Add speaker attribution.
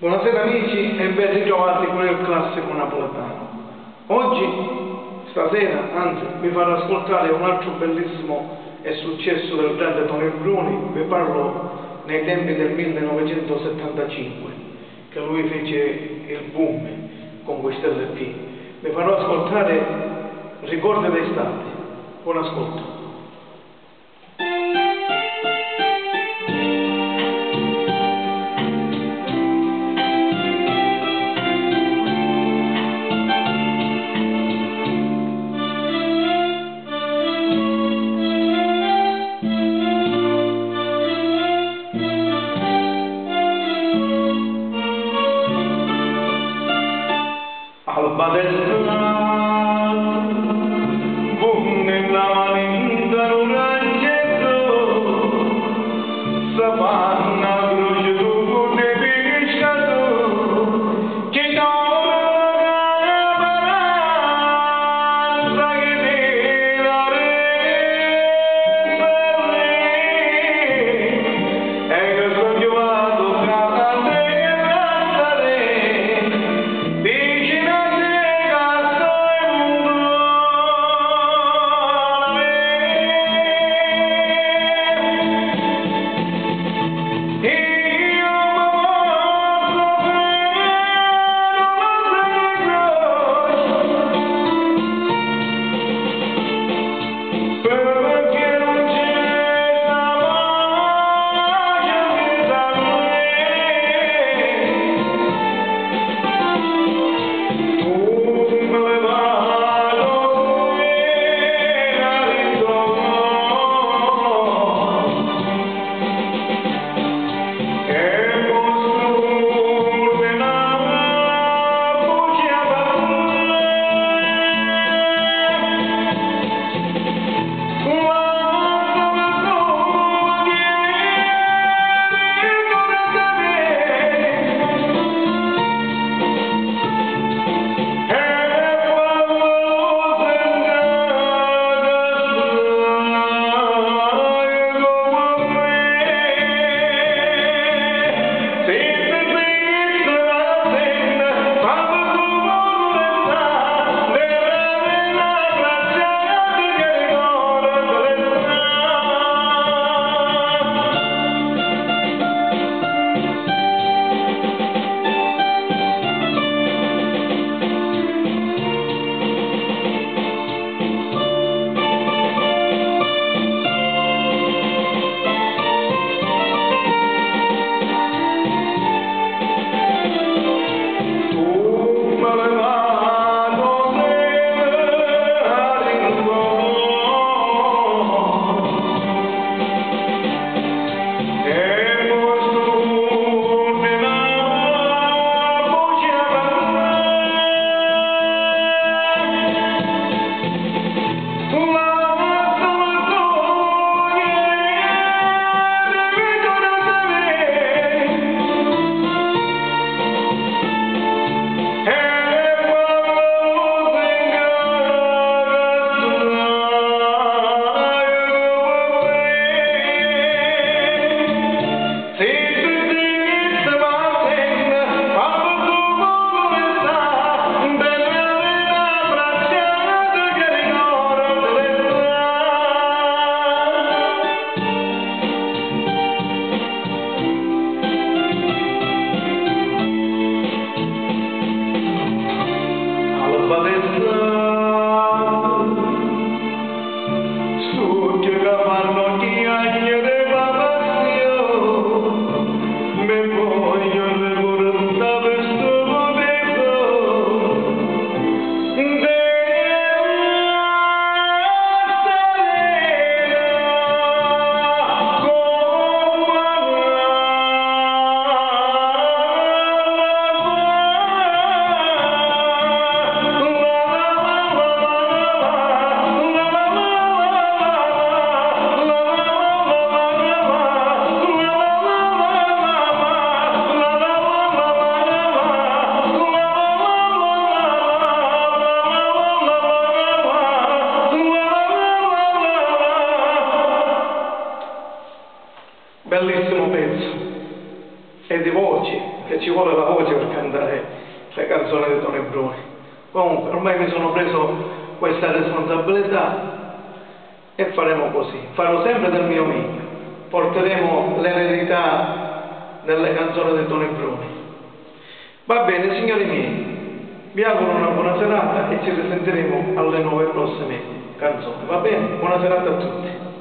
Speaker 1: Buonasera amici e ben ritrovati con il classico napoletano. Oggi, stasera, anzi, vi farò ascoltare un altro bellissimo successo del grande Tony Bruni. Vi parlo nei tempi del 1975, che lui fece il boom con questo LP. Vi farò ascoltare Ricordi d'estate. Buon ascolto. Alba del mar, con la maninda in un raggetto, savanna gruce tu con ne pescato, che torna la paranza che te la rende, e che sono giovato cantare. e di voci, che ci vuole la voce per cantare le canzoni di Tony Bruni. Comunque, ormai mi sono preso questa responsabilità e faremo così. Farò sempre del mio meglio. Porteremo l'eredità delle canzoni di Tony Bruni. Va bene, signori miei, vi auguro una buona serata e ci risentiremo alle nuove prossime canzoni. Va bene? Buona serata a tutti.